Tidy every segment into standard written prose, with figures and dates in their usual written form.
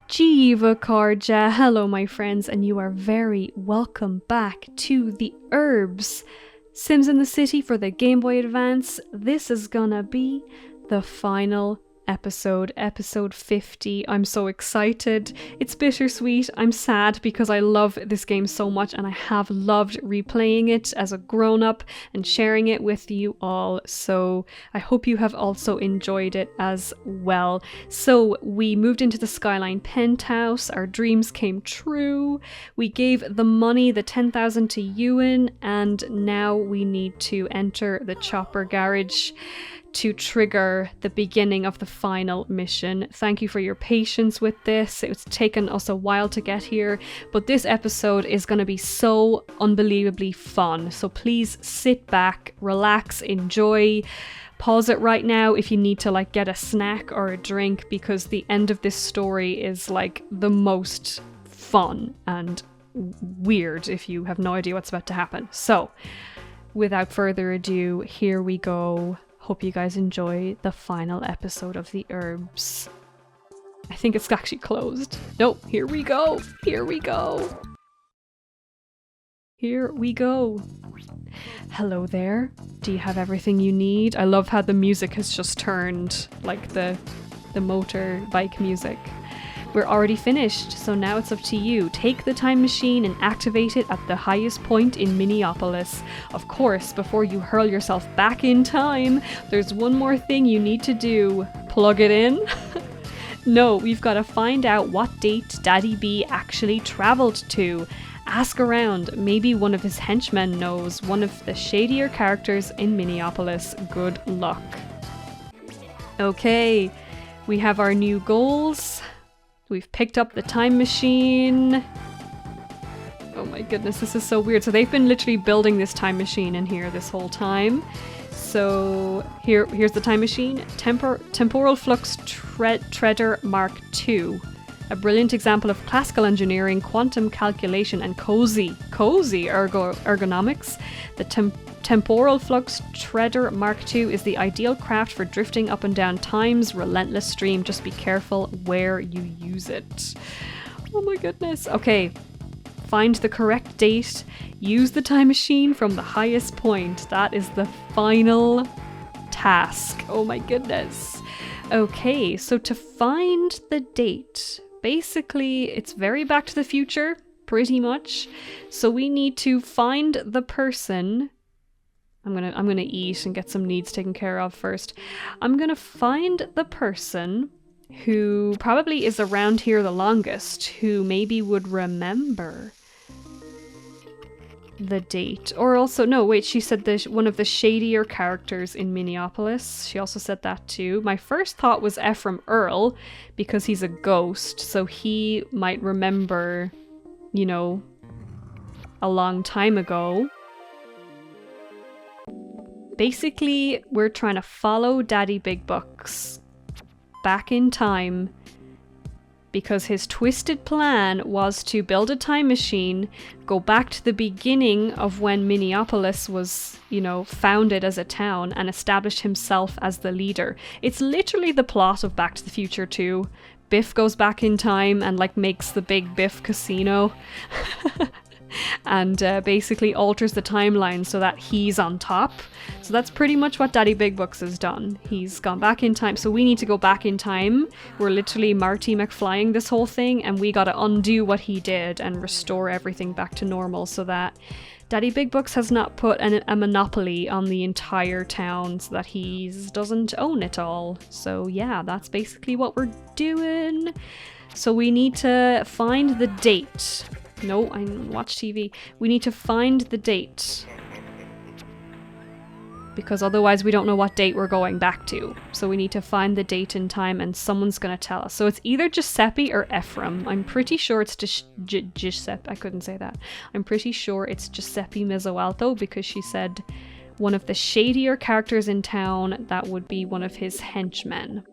Jiva Karja, hello my friends, and you are very welcome back to the Urbz Sims in the City for the Game Boy Advance. This is gonna be the final episode 50. I'm so excited. It's bittersweet. I'm sad because I love this game so much and I have loved replaying it as a grown-up and sharing it with you all. So I hope you have also enjoyed it as well. So we moved into the Skyline penthouse. Our dreams came true. We gave the money, the 10,000 to Ewan, and now we need to enter the chopper garage to trigger the beginning of the final mission. Thank you for your patience with this. It's taken us a while to get here, but this episode is going to be so unbelievably fun. So please sit back, relax, enjoy. Pause it right now if you need to like get a snack or a drink, because the end of this story is like the most fun and weird if you have no idea what's about to happen. So without further ado, here we go. Hope you guys enjoy the final episode of the Urbz. I think it's actually closed. Nope, here we go. Here we go. Here we go. Hello there. Do you have everything you need? I love how the music has just turned, like the motorbike music. We're already finished, so now it's up to you. Take the time machine and activate it at the highest point in Minneapolis. Of course, before you hurl yourself back in time, there's one more thing you need to do. Plug it in? No, we've got to find out what date Daddy B actually traveled to. Ask around, maybe one of his henchmen knows, one of the shadier characters in Minneapolis. Good luck. Okay, we have our new goals. We've picked up the time machine. Oh my goodness, this is so weird. So they've been literally building this time machine in here this whole time. So here's the time machine. Temporal Flux Treader Mark II. A brilliant example of classical engineering, quantum calculation, and cozy ergonomics. The Temporal Flux Treader Mark II is the ideal craft for drifting up and down time's relentless stream. Just be careful where you use it. Oh my goodness. Okay, find the correct date. Use the time machine from the highest point. That is the final task. Oh my goodness. Okay, so to find the date, basically it's very Back to the Future, pretty much. So we need to find the person. I'm gonna eat and get some needs taken care of first. I'm gonna find the person who probably is around here the longest, who maybe would remember the date. Or also, no, wait, she said one of the shadier characters in Minneapolis. She also said that too. My first thought was Ephraim Earl, because he's a ghost, so he might remember, you know, a long time ago. Basically, we're trying to follow Daddy Big Bucks back in time because his twisted plan was to build a time machine, go back to the beginning of when Minneapolis was, you know, founded as a town, and establish himself as the leader. It's literally the plot of Back to the Future 2. Biff goes back in time and like makes the big Biff casino. And basically alters the timeline so that he's on top. So that's pretty much what Daddy Big Bucks has done. He's gone back in time, so we need to go back in time. We're literally Marty McFlying this whole thing, and we gotta undo what he did and restore everything back to normal so that Daddy Big Bucks has not put a monopoly on the entire town, so that he doesn't own it all. So yeah, that's basically what we're doing. So we need to find the date. No, I watch TV. We need to find the date. Because otherwise we don't know what date we're going back to. So we need to find the date and time, and someone's going to tell us. So it's either Giuseppe or Ephraim. I'm pretty sure it's Giuseppe. I couldn't say that. I'm pretty sure it's Giuseppe Mezzoalto, because she said one of the shadier characters in town, that would be one of his henchmen.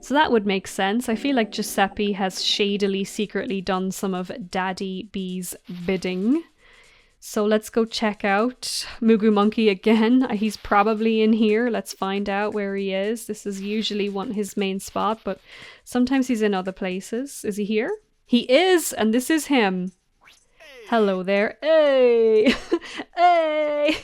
So that would make sense. I feel like Giuseppe has shadily, secretly done some of Daddy B's bidding. So let's go check out Mugu Monkey again. He's probably in here. Let's find out where he is. This is usually his main spot, but sometimes he's in other places. Is he here? He is, and this is him. Hello there. Hey! Hey!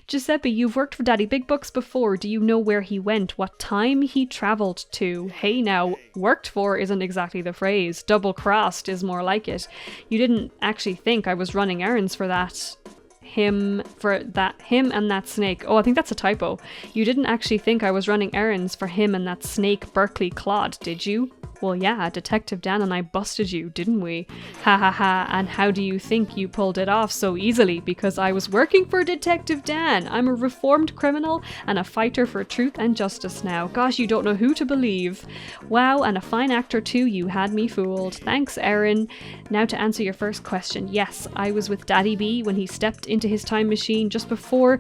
Giuseppe, you've worked for Daddy Big Bucks before. Do you know where he went? What time he travelled to? Hey now, worked for isn't exactly the phrase. Double-crossed is more like it. You didn't actually think I was running errands for that. Him and that snake. Oh, I think that's a typo. You didn't actually think I was running errands for him and that snake Berkeley Clod, did you? Well, yeah, Detective Dan and I busted you, didn't we? Ha ha ha, and how do you think you pulled it off so easily? Because I was working for Detective Dan. I'm a reformed criminal and a fighter for truth and justice now. Gosh, you don't know who to believe. Wow, and a fine actor too, you had me fooled. Thanks, Erin. Now to answer your first question. Yes, I was with Daddy B when he stepped into his time machine just before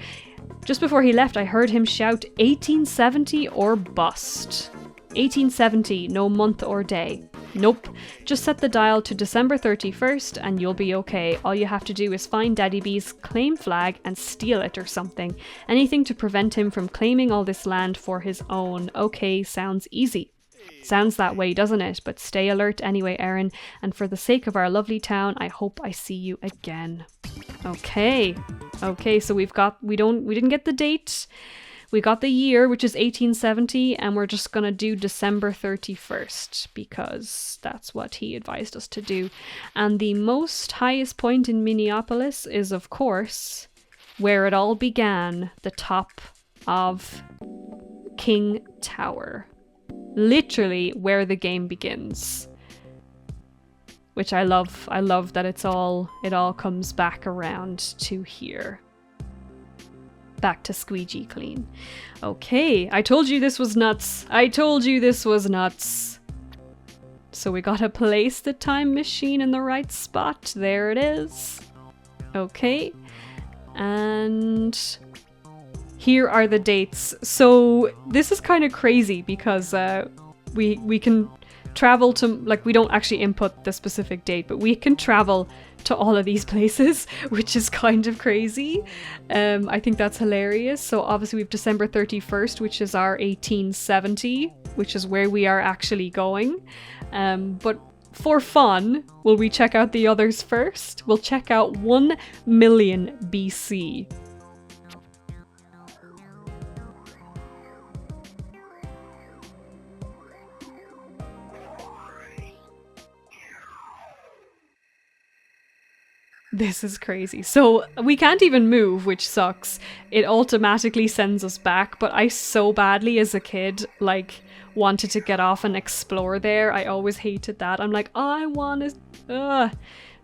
he left. I heard him shout 1870 or bust. 1870, no month or day. Nope. Just set the dial to December 31st and you'll be okay. All you have to do is find Daddy B's claim flag and steal it or something. Anything to prevent him from claiming all this land for his own. Okay, sounds easy. Sounds that way, doesn't it? But stay alert anyway, Erin. And for the sake of our lovely town, I hope I see you again. Okay. Okay, so we didn't get the date. We got the year, which is 1870, and we're just going to do December 31st because that's what he advised us to do. And the most highest point in Minneapolis is, of course, where it all began, the top of King Tower. Literally where the game begins. Which I love. I love that it all comes back around to here. Back to squeegee clean. Okay, I told you this was nuts. I told you this was nuts. So we gotta place the time machine in the right spot. There it is. Okay. And here are the dates. So this is kind of crazy because we can travel to, like, we don't actually input the specific date, but we can travel to all of these places, which is kind of crazy. I think that's hilarious. So obviously we have December 31st, which is our 1870, which is where we are actually going. But for fun, will we check out the others first? We'll check out 1 million BC. This is crazy. So we can't even move, which sucks. It automatically sends us back, but I so badly as a kid, like, wanted to get off and explore there. I always hated that. I'm like, I want to...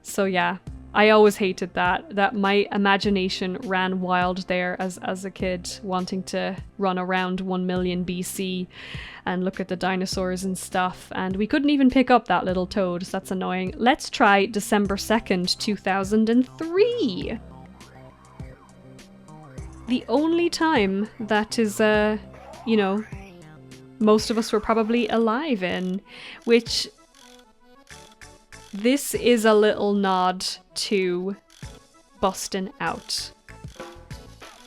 So yeah, I always hated that my imagination ran wild there as a kid, wanting to run around 1 million BC and look at the dinosaurs and stuff. And we couldn't even pick up that little toad, so that's annoying. Let's try December 2nd, 2003. The only time that is, you know, most of us were probably alive in, which... This is a little nod to Bustin' Out.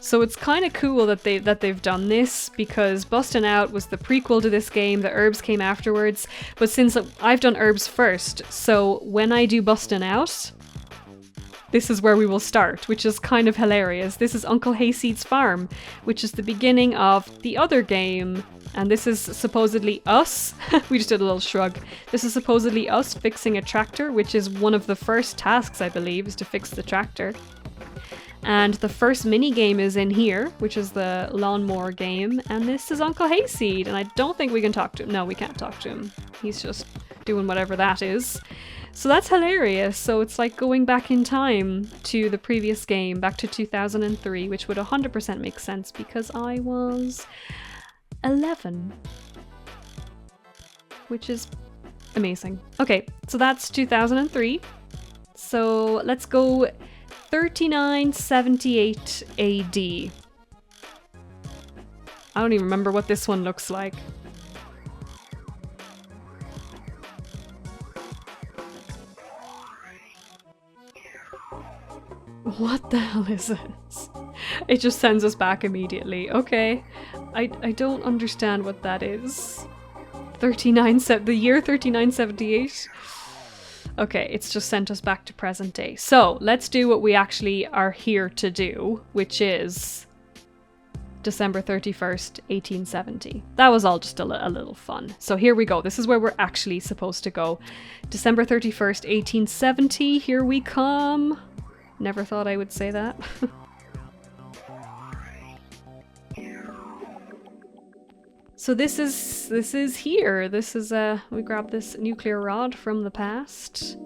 So it's kind of cool that they've done this, because Bustin' Out was the prequel to this game. The Urbz came afterwards, but since I've done Urbz first, so when I do Bustin' Out, this is where we will start, which is kind of hilarious. This is Uncle Hayseed's farm, which is the beginning of the other game. And this is supposedly us. We just did a little shrug. This is supposedly us fixing a tractor, which is one of the first tasks, I believe, is to fix the tractor. And the first mini game is in here, which is the lawnmower game. And this is Uncle Hayseed. And I don't think we can talk to him. No, we can't talk to him. He's just doing whatever that is. So that's hilarious. So it's like going back in time to the previous game, back to 2003, which would 100% make sense because I was 11, which is amazing. Okay, so that's 2003. So let's go 3978 AD. I don't even remember what this one looks like. What the hell is this? It just sends us back immediately. Okay. I don't understand what that is. The year 3978. Okay, it's just sent us back to present day. So let's do what we actually are here to do, which is December 31st, 1870. That was all just a little fun. So here we go. This is where we're actually supposed to go. December 31st, 1870. Here we come. Never thought I would say that. So this is here. This is we grab this nuclear rod from the past.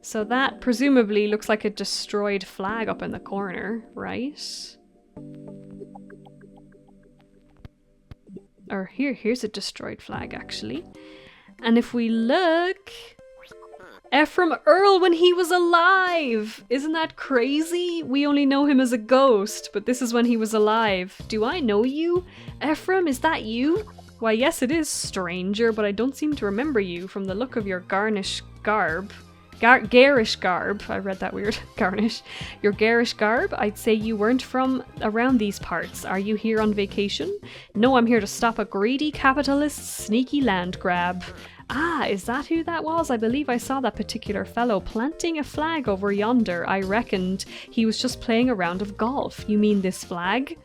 So that presumably looks like a destroyed flag up in the corner, right? Or here's a destroyed flag actually. And if we look, Ephraim Earl when he was alive! Isn't that crazy? We only know him as a ghost, but this is when he was alive. Do I know you? Ephraim, is that you? Why, yes it is, stranger, but I don't seem to remember you from the look of your garish garb. Garish garb. I read that weird. Garnish. Your garish garb? I'd say you weren't from around these parts. Are you here on vacation? No, I'm here to stop a greedy capitalist's sneaky land grab. Ah, is that who that was? I believe I saw that particular fellow planting a flag over yonder. I reckoned he was just playing a round of golf. You mean this flag?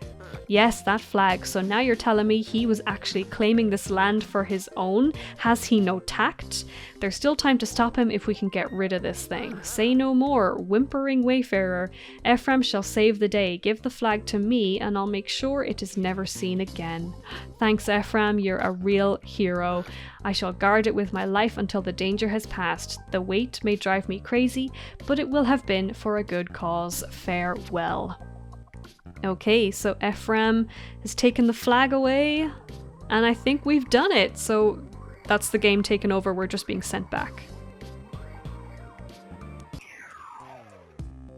Yes, that flag. So now you're telling me he was actually claiming this land for his own? Has he no tact? There's still time to stop him if we can get rid of this thing. Say no more, whimpering wayfarer. Ephraim shall save the day. Give the flag to me and I'll make sure it is never seen again. Thanks, Ephraim. You're a real hero. I shall guard it with my life until the danger has passed. The wait may drive me crazy, but it will have been for a good cause. Farewell. Okay, so Ephraim has taken the flag away, and I think we've done it. So that's the game taken over. We're just being sent back.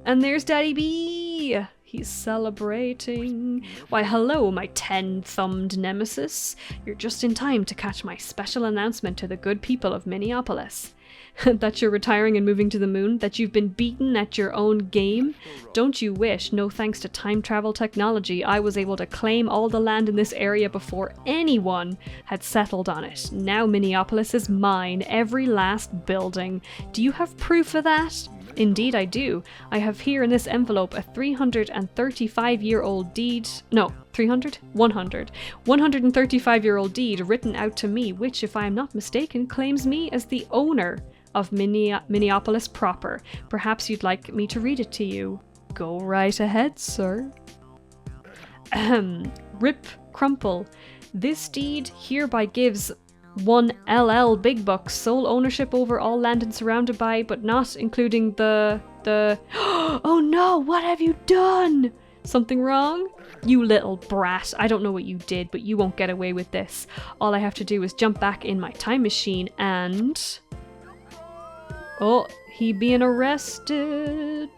And there's Daddy B! He's celebrating. Why, hello, my 10-thumbed nemesis. You're just in time to catch my special announcement to the good people of Minneapolis. That you're retiring and moving to the moon? That you've been beaten at your own game? Don't you wish, no thanks to time travel technology, I was able to claim all the land in this area before anyone had settled on it. Now Minneapolis is mine, every last building. Do you have proof of that? Indeed I do. I have here in this envelope a 335-year-old deed. No, 300? 100. 135-year-old deed written out to me, which, if I am not mistaken, claims me as the owner of Minneapolis proper. Perhaps you'd like me to read it to you. Go right ahead, sir. Ahem. Rip Crumple. This deed hereby gives 1 LL Big Bucks sole ownership over all land and surrounded by, but not including the Oh no, what have you done? Something wrong? You little brat. I don't know what you did, but you won't get away with this. All I have to do is jump back in my time machine and... Oh, he being arrested.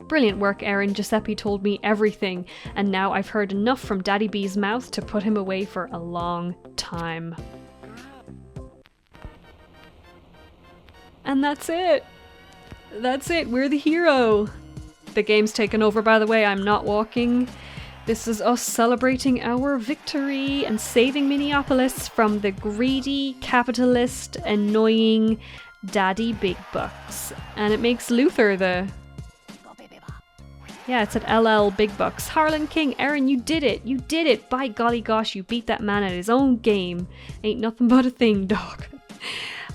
Brilliant work, Erin. Giuseppe told me everything, and now I've heard enough from Daddy B's mouth to put him away for a long time. And that's it. That's it. We're the hero. The game's taken over, by the way. I'm not walking. This is us celebrating our victory and saving Minneapolis from the greedy, capitalist, annoying Daddy Big Bucks. And it makes Luther the... Yeah, it's at LL Big Bucks. Harlan King, Erin, you did it! You did it! By golly gosh, you beat that man at his own game. Ain't nothing but a thing, dog.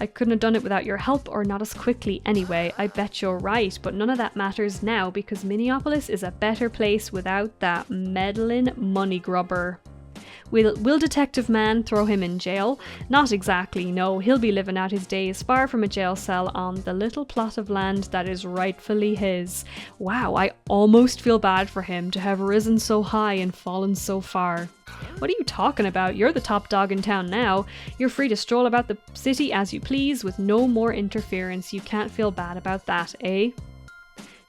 I couldn't have done it without your help, or not as quickly anyway. I bet you're right, but none of that matters now, because Minneapolis is a better place without that meddling money grubber. Will Detective Man throw him in jail? Not exactly, no. He'll be living out his days far from a jail cell on the little plot of land that is rightfully his. Wow, I almost feel bad for him to have risen so high and fallen so far. What are you talking about? You're the top dog in town now. You're free to stroll about the city as you please with no more interference. You can't feel bad about that, eh?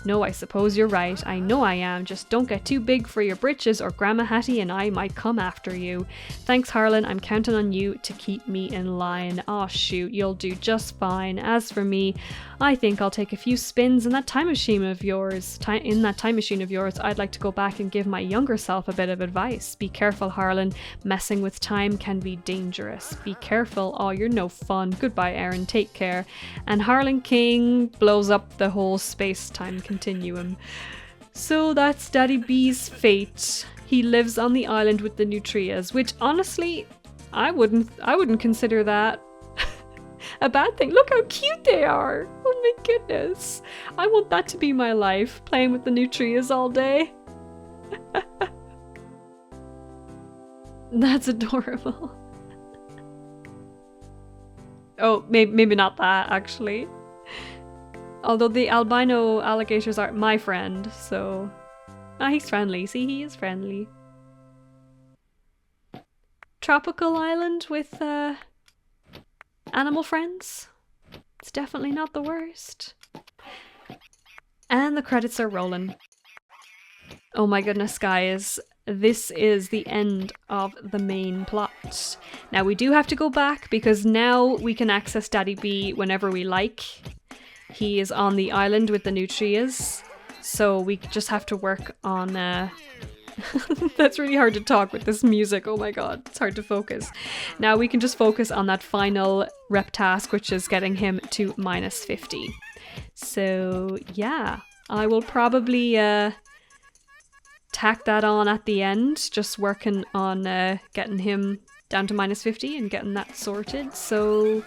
No, I suppose you're right. I know I am. Just don't get too big for your britches or Grandma Hattie and I might come after you. Thanks, Harlan. I'm counting on you to keep me in line. Aw, shoot, you'll do just fine. As for me, I think I'll take a few spins in that time machine of yours. I'd like to go back and give my younger self a bit of advice. Be careful, Harlan. Messing with time can be dangerous. Be careful. Oh, you're no fun. Goodbye, Erin. Take care. And Harlan King blows up the whole space-time continuum. So that's Daddy B's fate. He lives on the island with the Nutrias, which honestly, I wouldn't consider that a bad thing. Look how cute they are. Oh my goodness. I want that to be my life, playing with the Nutrias all day. That's adorable. Oh, maybe not that, actually. Although the albino alligators are my friend, so... Ah, he's friendly. See, he is friendly. Tropical island with, animal friends? It's definitely not the worst. And the credits are rolling. Oh my goodness, guys. This is the end of the main plot. Now we do have to go back because now we can access Daddy B whenever we like. He is on the island with the Nutrias, so we just have to work on... That's really hard to talk with this music, oh my god, it's hard to focus. Now we can just focus on that final rep task, which is getting him to -50. So yeah, I will probably tack that on at the end, just working on getting him down to -50 and getting that sorted. So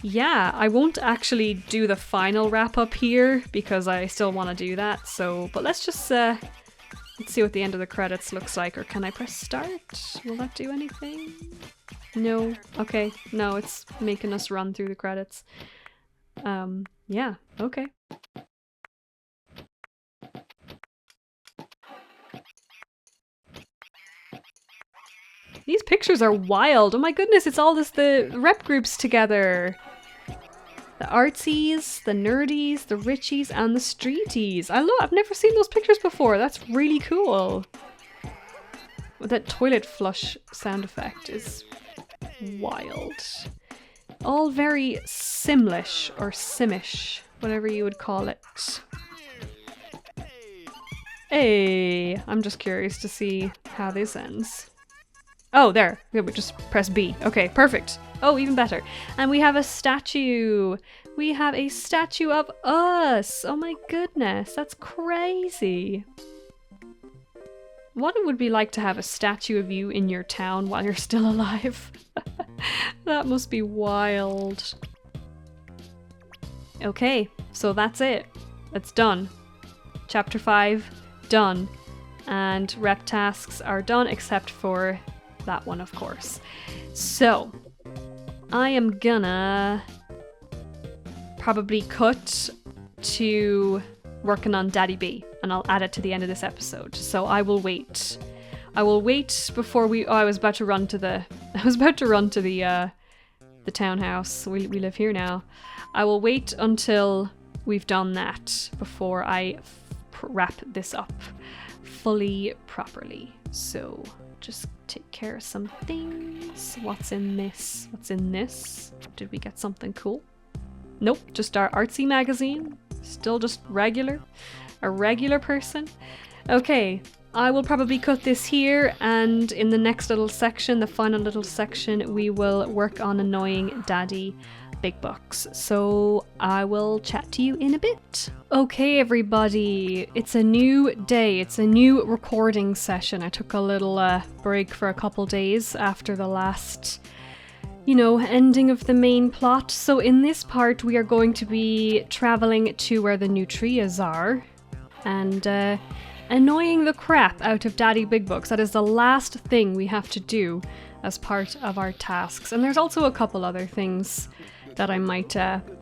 yeah, I won't actually do the final wrap up here because I still want to do that. So, but let's just let's see what the end of the credits looks like. Or can I press start? Will that do anything? No. Okay. No, it's making us run through the credits. Yeah. Okay. These pictures are wild. Oh my goodness, it's all the rep groups together. The artsies, the nerdies, the richies, and the streeties. I've never seen those pictures before. That's really cool. That toilet flush sound effect is wild. All very Simlish or Simish, whatever you would call it. Hey, I'm just curious to see how this ends. Oh, there. We just press B. Okay, perfect. Oh, even better. And we have a statue. We have a statue of us. Oh my goodness, that's crazy. What it would be like to have a statue of you in your town while you're still alive. That must be wild. Okay, so that's it. It's done. Chapter 5, done. And rep tasks are done except for that one, of course. So, I am gonna probably cut to working on Daddy B, and I'll add it to the end of this episode. So I will wait. I will wait before we... Oh, I was about to run to the townhouse. We live here now. I will wait until we've done that before I wrap this up fully properly. So just take care of some things. What's in this? What's in this? Did we get something cool? Nope, just our artsy magazine. Still just regular. A regular person. Okay, I will probably cut this here, and in the next little section, the final little section, we will work on annoying Daddy Big Bucks. So I will chat to you in a bit. Okay, everybody, it's a new day. It's a new recording session. I took a little break for a couple days after the last, you know, ending of the main plot. So in this part, we are going to be traveling to where the Nutrias are and annoying the crap out of Daddy Big Bucks. That is the last thing we have to do as part of our tasks. And there's also a couple other things that I might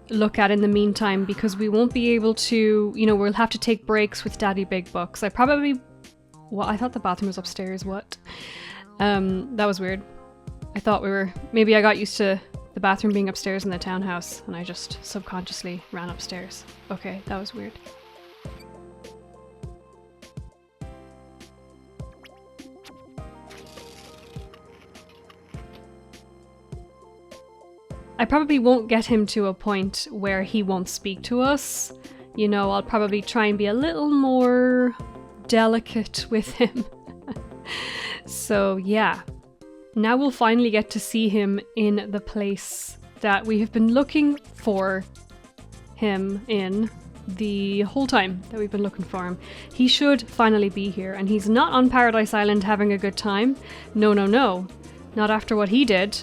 look at in the meantime, because we won't be able to, you know, we'll have to take breaks with Daddy Big Bucks. I thought the bathroom was upstairs, what? That was weird. I thought maybe I got used to the bathroom being upstairs in the townhouse and I just subconsciously ran upstairs. Okay, that was weird. I probably won't get him to a point where he won't speak to us. You know, I'll probably try and be a little more delicate with him. So yeah, now we'll finally get to see him in the place that we have been looking for him in the whole time that we've been looking for him. He should finally be here, and he's not on Paradise Island having a good time. No, no, no. Not after what he did.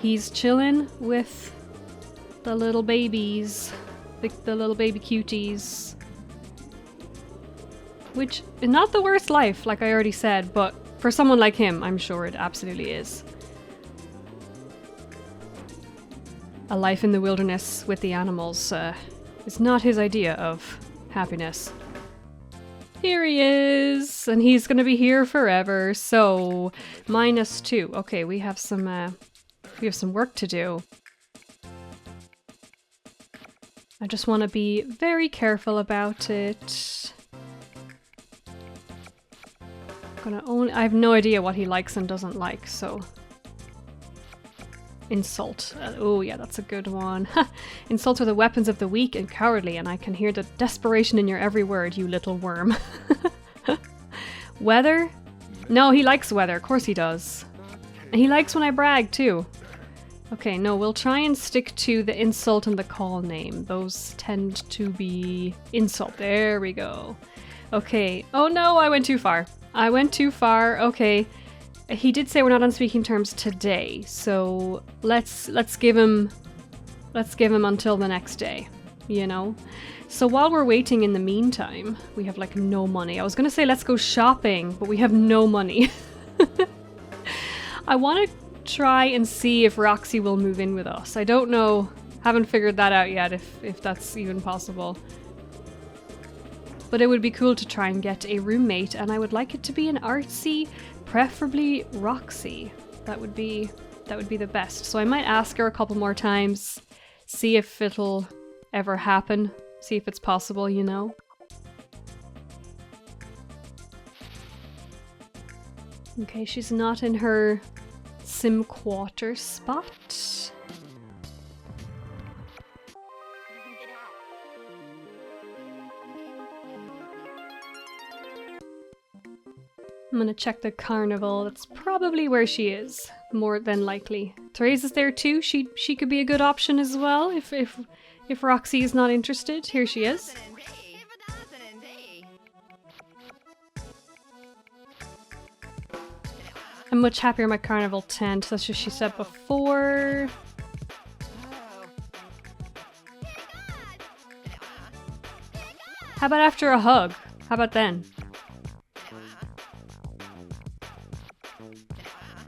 He's chilling with the little babies, the little baby cuties. Which is not the worst life, like I already said, but for someone like him, I'm sure it absolutely is. A life in the wilderness with the animals is not his idea of happiness. Here he is, and he's gonna be here forever. So -2. Okay, we have some work to do. I just want to be very careful about it. I have no idea what he likes and doesn't like, so. Insult. Oh yeah, that's a good one. Insults are the weapons of the weak and cowardly, and I can hear the desperation in your every word, you little worm. Weather? No, he likes weather. Of course he does. And he likes when I brag too. Okay, no, we'll try and stick to the insult and the call name. Those tend to be insult. There we go. Okay. Oh no, I went too far. I went too far. Okay. He did say we're not on speaking terms today, so let's give him until the next day, you know? So while we're waiting in the meantime, we have like no money. I was gonna say let's go shopping, but we have no money. I want to try and see if Roxy will move in with us. I don't know, haven't figured that out yet if that's even possible. But it would be cool to try and get a roommate, and I would like it to be an artsy, preferably Roxy. That would be the best. So I might ask her a couple more times, see if it'll ever happen, see if it's possible, you know. Okay, she's not in her sim quarter spot. I'm gonna check the carnival. That's probably where she is, more than likely. Therese is there too. She could be a good option as well if Roxy is not interested. Here she is. I'm much happier in my carnival tent. That's what she said before. How about after a hug? How about then?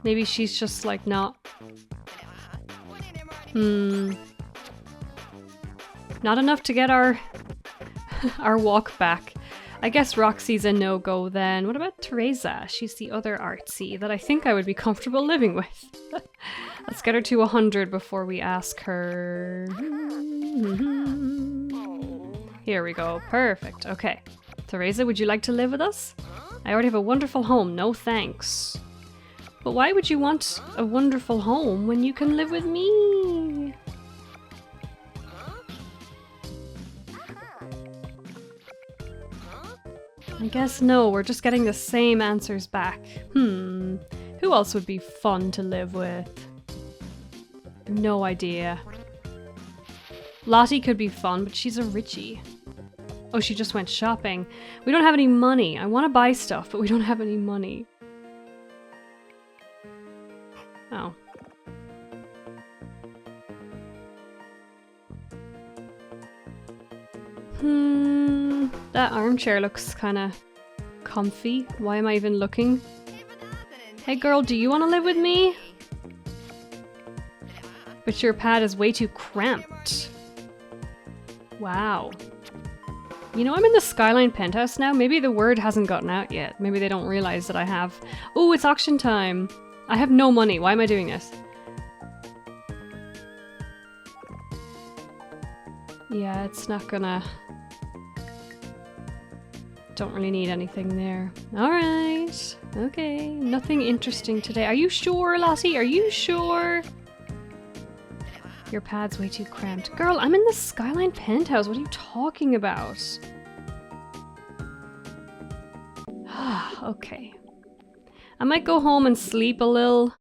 Maybe she's just like not. Not enough to get our walk back. I guess Roxy's a no-go then. What about Teresa? She's the other artsy that I think I would be comfortable living with. Let's get her to 100 before we ask her. Here we go. Perfect. Okay. Teresa, would you like to live with us? I already have a wonderful home. No thanks. But why would you want a wonderful home when you can live with me? I guess no, we're just getting the same answers back. Who else would be fun to live with? No idea. Lottie could be fun, but she's a Richie. Oh, she just went shopping. We don't have any money. I want to buy stuff, but we don't have any money. Oh. That armchair looks kind of comfy. Why am I even looking? Hey girl, do you want to live with me? But your pad is way too cramped. Wow. You know, I'm in the Skyline penthouse now. Maybe the word hasn't gotten out yet. Maybe they don't realize that I have... Oh, it's auction time. I have no money. Why am I doing this? Yeah, it's not gonna... Don't really need anything there. Alright. Okay. Nothing interesting today. Are you sure, Lottie? Are you sure? Your pad's way too cramped. Girl, I'm in the Skyline penthouse. What are you talking about? Okay. I might go home and sleep a little.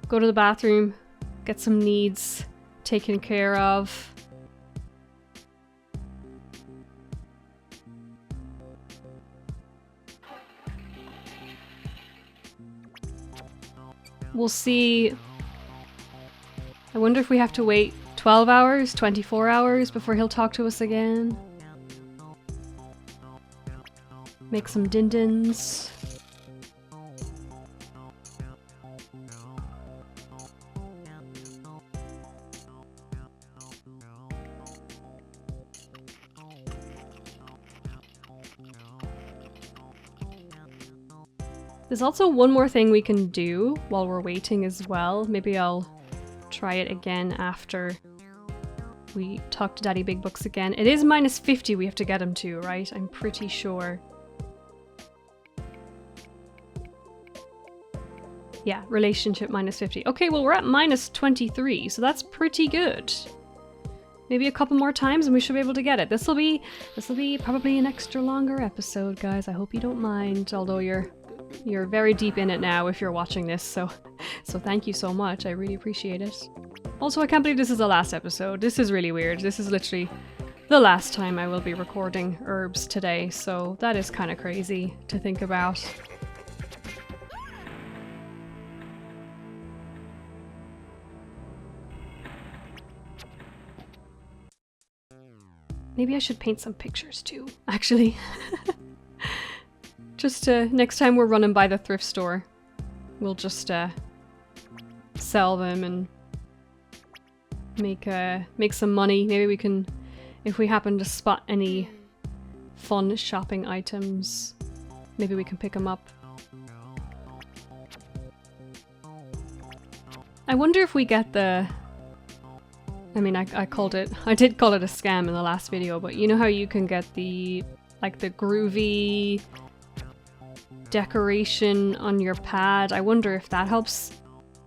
Go to the bathroom. Get some needs taken care of. We'll see. I wonder if we have to wait 12 hours, 24 hours before he'll talk to us again. Make some din-dins. There's also one more thing we can do while we're waiting as well. Maybe I'll try it again after we talk to Daddy Big Books again. It is -50 we have to get him to, right? I'm pretty sure. Yeah, relationship -50. Okay, well we're at -23, so that's pretty good. Maybe a couple more times and we should be able to get it. This will be probably an extra longer episode, guys. I hope you don't mind, although you're very deep in it now if you're watching this, so thank you so much. I really appreciate it. Also, I can't believe this is the last episode. This is really weird. This is literally the last time I will be recording Urbz today, so that is kind of crazy to think about. Maybe I should paint some pictures too, actually. Just next time we're running by the thrift store, we'll just sell them and make some money. Maybe we can, if we happen to spot any fun shopping items, maybe we can pick them up. I wonder if we get the... I mean, I did call it a scam in the last video, but you know how you can get the, like, the groovy decoration on your pad? I wonder if that helps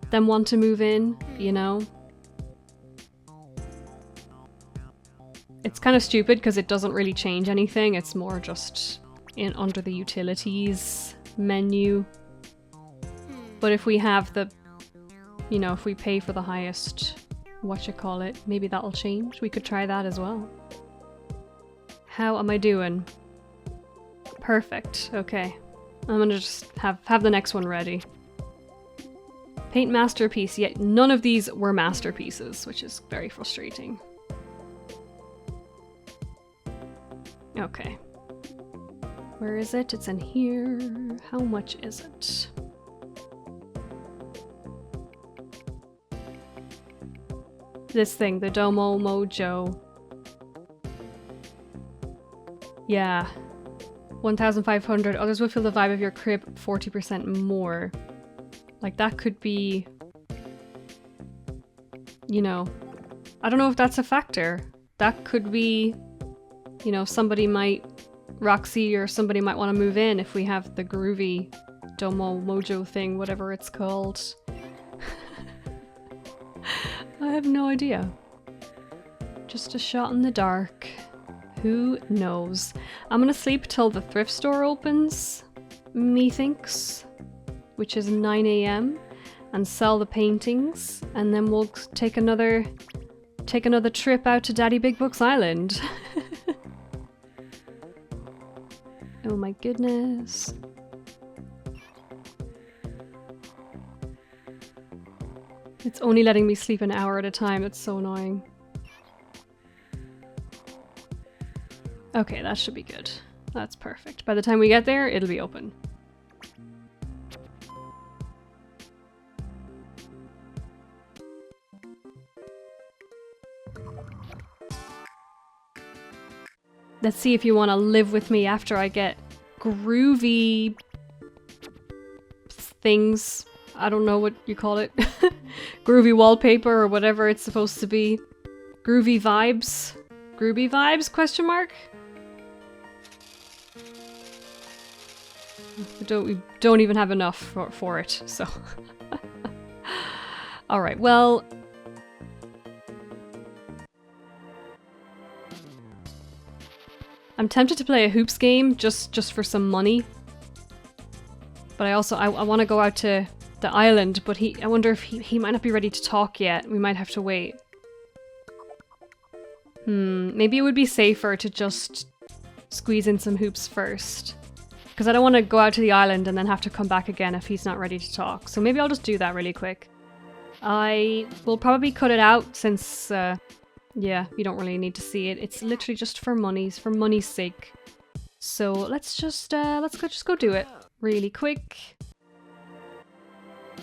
them want to move in, you know? It's kind of stupid because it doesn't really change anything. It's more just under the utilities menu. But if we have the, you know, if we pay for the highest, whatchamacallit, maybe that'll change. We could try that as well. How am I doing? Perfect. Okay. I'm gonna just have the next one ready. Paint masterpiece. Yet none of these were masterpieces, which is very frustrating. Okay. Where is it? It's in here. How much is it? This thing, the Domo Mojo. Yeah. 1,500. Others will feel the vibe of your crib 40% more. Like, that could be... You know... I don't know if that's a factor. That could be... You know, somebody might... Roxy or somebody might want to move in if we have the groovy Domo Mojo thing, whatever it's called. I have no idea. Just a shot in the dark. Who knows? I'm gonna sleep till the thrift store opens, methinks, which is 9 AM, and sell the paintings, and then we'll take another trip out to Daddy Big Books Island. Oh my goodness. It's only letting me sleep an hour at a time. It's so annoying. Okay, that should be good. That's perfect. By the time we get there, it'll be open. Let's see if you want to live with me after I get groovy things. I don't know what you call it. Groovy wallpaper or whatever it's supposed to be. Groovy vibes? Groovy vibes? Question mark? We don't even have enough for it, so... Alright, well... I'm tempted to play a hoops game just for some money. But I want to go out to the island, but I wonder if he might not be ready to talk yet. We might have to wait. Maybe it would be safer to just squeeze in some hoops first. Because I don't want to go out to the island and then have to come back again if he's not ready to talk. So maybe I'll just do that really quick. I will probably cut it out since, yeah, you don't really need to see it. It's literally just for money's sake. So let's just go do it really quick.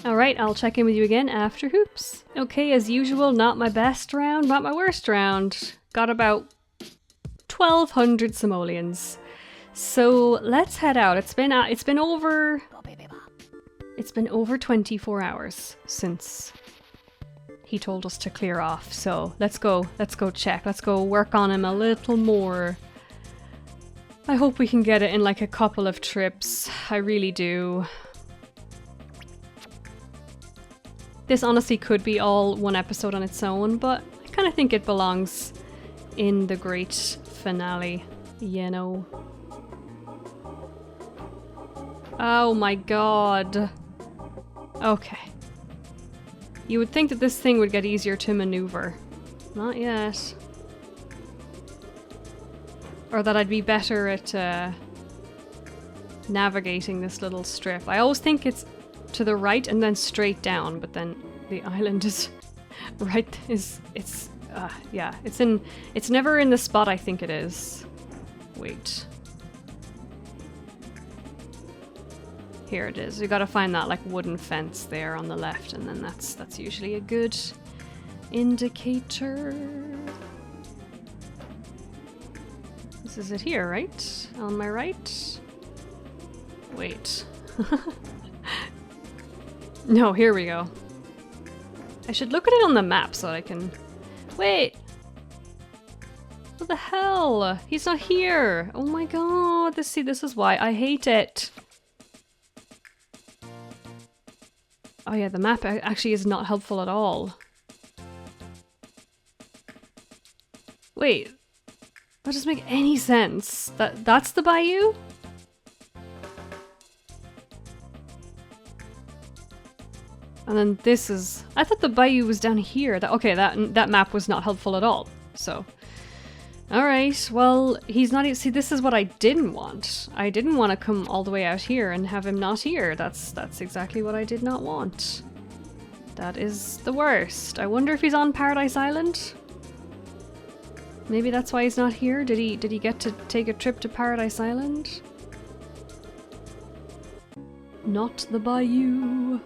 Alright, I'll check in with you again after hoops. Okay, as usual, not my best round, not my worst round. Got about 1,200 simoleons. So let's head out. It's been over 24 hours since he told us to clear off. So let's go check. Let's go work on him a little more. I hope we can get it in like a couple of trips. I really do. This honestly could be all one episode on its own, but I kind of think it belongs in the great finale, you know. Oh my god. Okay. You would think that this thing would get easier to maneuver. Not yet. Or that I'd be better at navigating this little strip. I always think it's to the right and then straight down, but then the island is right, yeah, it's never in the spot I think it is. Wait. Here it is. We gotta find that like wooden fence there on the left, and then that's usually a good indicator. This is it here, right? On my right? Wait. No, here we go. I should look at it on the map so that I can... Wait! What the hell? He's not here! Oh my god, this is why I hate it. Oh yeah, the map actually is not helpful at all. Wait, that doesn't make any sense. That's the bayou? And then this is... I thought the bayou was down here. Okay, that map was not helpful at all. So... Alright, well, he's not... See, this is what I didn't want. I didn't want to come all the way out here and have him not here. That's exactly what I did not want. That is the worst. I wonder if he's on Paradise Island? Maybe that's why he's not here? Did he get to take a trip to Paradise Island? Not the bayou.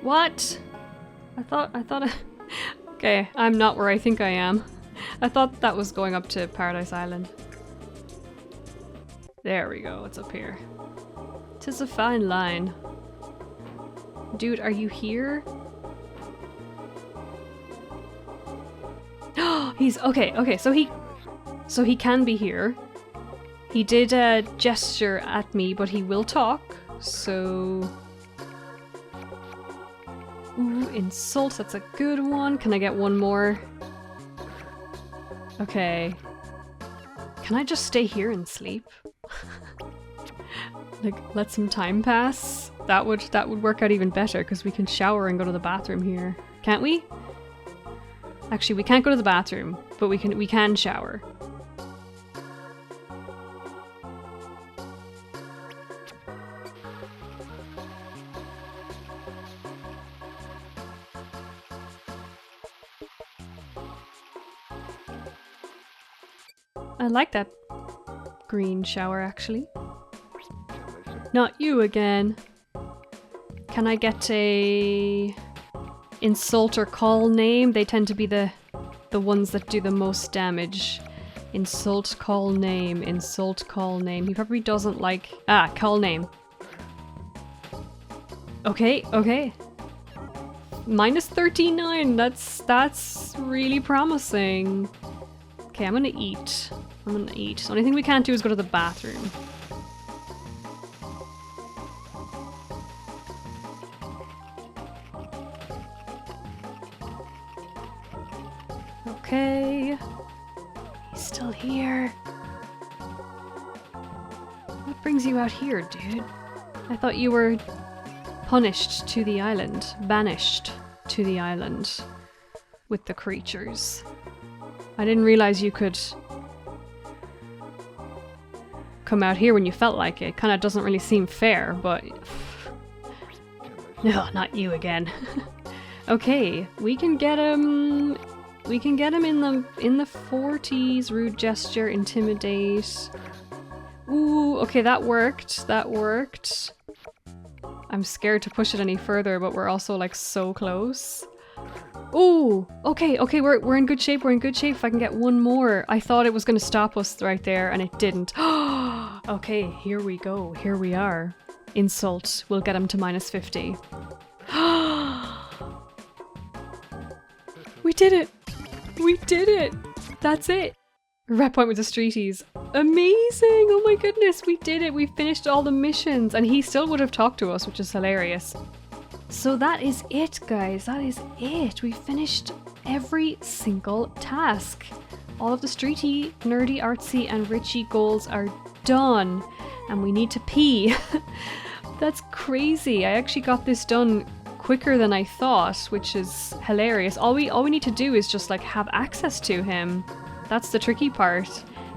What? I thought okay, I'm not where I think I am. I thought that was going up to Paradise Island. There we go, it's up here. 'Tis a fine line. Dude, are you here? He's okay, so he can be here. He did gesture at me, but he will talk, so... Ooh, insult, that's a good one. Can I get one more? Okay. Can I just stay here and sleep? Like, let some time pass? That would work out even better, because we can shower and go to the bathroom here. Can't we? Actually, we can't go to the bathroom, but we can shower. I like that green shower, actually. Not you again. Can I get a insult or call name? They tend to be the ones that do the most damage Insult call name. Insult call name. He probably doesn't like... call name. Okay, okay. Minus 39. That's really promising. Okay, I'm gonna eat. I'm gonna eat. The only thing we can't do is go to the bathroom. Okay. He's still here. What brings you out here, dude? I thought you were punished to the island. Banished to the island with the creatures. I didn't realize you could come out here when you felt like it. Kinda doesn't really seem fair, but... No, not you again. Okay, we can get him... We can get him in the 40s. Rude gesture, intimidate. Ooh, okay, that worked. That worked. I'm scared to push it any further, but we're also like so close. Ooh, okay, okay, we're in good shape. We're in good shape. If I can get one more. I thought it was going to stop us right there, and it didn't. Okay, here we go. Here we are. Insult. We'll get him to minus 50. We did it. We did it! That's it! Rep point with the streeties. Amazing! Oh my goodness, we did it! We finished all the missions, and he still would have talked to us, which is hilarious. So that is it, guys. That is it. We finished every single task. All of the streety, nerdy, artsy, and richie goals are done. And we need to pee. That's crazy. I actually got this done quicker than I thought, which is hilarious. All we need to do is just like have access to him. That's the tricky part,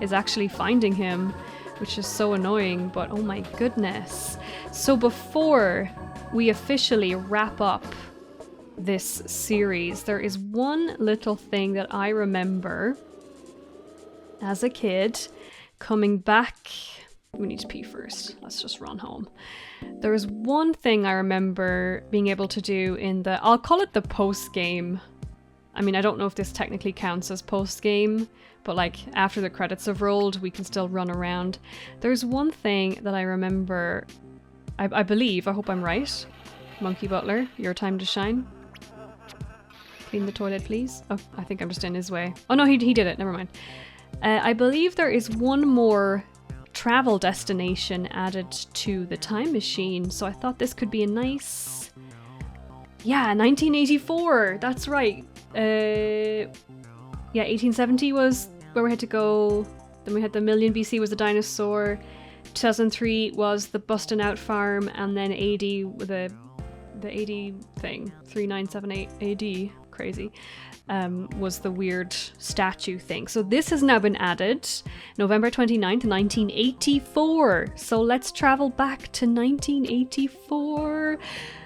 is actually finding him, which is so annoying, but oh my goodness. So before we officially wrap up this series, there is one little thing that I remember as a kid coming back. We need to pee first. Let's just run home. There was one thing I remember being able to do in the... I'll call it the post-game. I mean, I don't know if this technically counts as post-game, but like after the credits have rolled, we can still run around. There's one thing that I remember... I believe, I hope I'm right. Monkey Butler, your time to shine. Clean the toilet, please. Oh, I think I'm just in his way. Oh no, he did it. Never mind. I believe there is one more travel destination added to the time machine, so I thought this could be a nice... Yeah, 1984! That's right! Yeah, 1870 was where we had to go, then we had the million BC was the dinosaur, 2003 was the bustin' out farm, and then AD, the AD thing, 3978 AD, crazy, was the weird statue thing. So this has now been added, November 29th, 1984. So let's travel back to 1984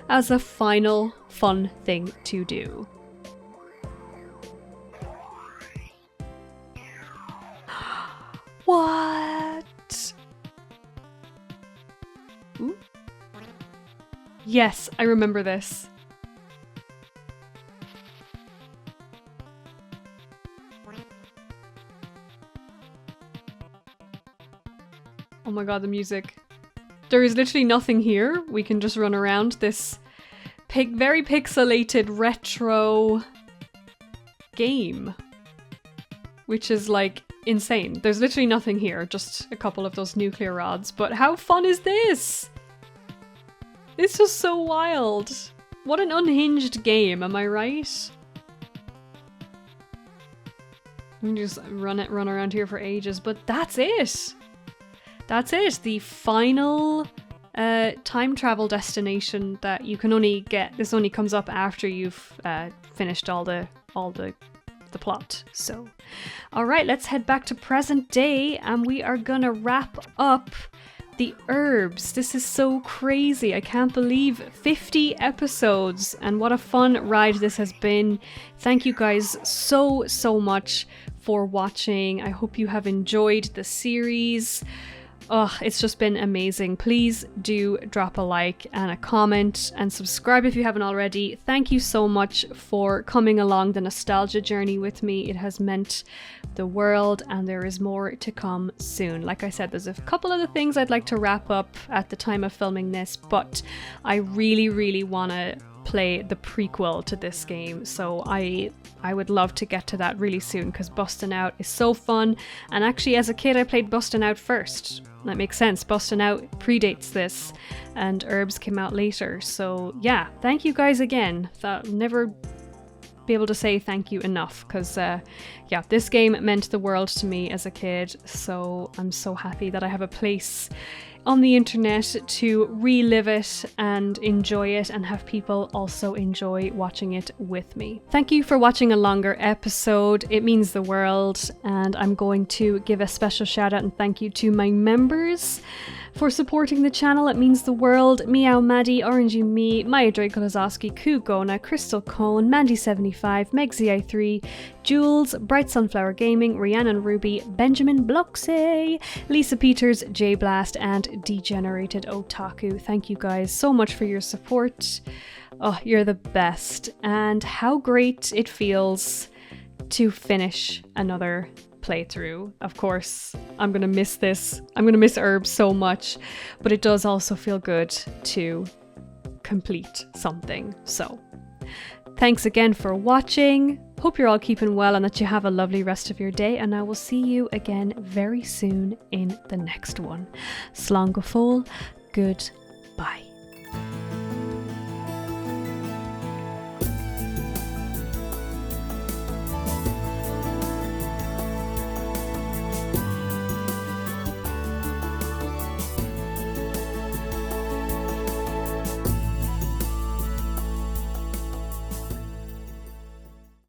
as a final fun thing to do. What? Ooh. Yes, I remember this. Oh my god, the music. There is literally nothing here. We can just run around this very pixelated retro game, which is like insane. There's literally nothing here, just a couple of those nuclear rods. But how fun is this? It's just so wild. What an unhinged game, am I right? We can just run around here for ages, but that's it. That's it. The final time travel destination that you can only get. This only comes up after you've finished all the plot. So, all right, let's head back to present day, and we are gonna wrap up the Urbz. This is so crazy. I can't believe 50 episodes, and what a fun ride this has been. Thank you guys so much for watching. I hope you have enjoyed the series. Oh, it's just been amazing. Please do drop a like and a comment and subscribe if you haven't already. Thank you so much for coming along the nostalgia journey with me. It has meant the world, and there is more to come soon. Like I said, there's a couple of the things I'd like to wrap up at the time of filming this, but I really want to play the prequel to this game, so I would love to get to that really soon, because Bustin' Out is so fun. And actually, as a kid, I played Bustin' Out first. That makes sense. Bustin' Out predates this, and Urbz came out later. So yeah, thank you guys again. I'll never be able to say thank you enough, because yeah, this game meant the world to me as a kid. So I'm so happy that I have a place on the internet to relive it and enjoy it, and have people also enjoy watching it with me. Thank you for watching a longer episode. It means the world, and I'm going to give a special shout out and thank you to my members for supporting the channel. It means the world. Meow Maddie, Orangey Me, Maya Draco Lazowski, Kugona, Crystal Cone, Mandy75, Megzi3, Jules, Bright Sunflower Gaming, Rhiannon Ruby, Benjamin Bloxey, Lisa Peters, J Blast, and Degenerated Otaku. Thank you guys so much for your support. Oh, you're the best. And how great it feels to finish another playthrough. Of course, I'm gonna miss this. I'm gonna miss Urbz so much, but it does also feel good to complete something. So thanks again for watching. Hope you're all keeping well and that you have a lovely rest of your day, and I will see you again very soon in the next one. Slán go fóill, goodbye.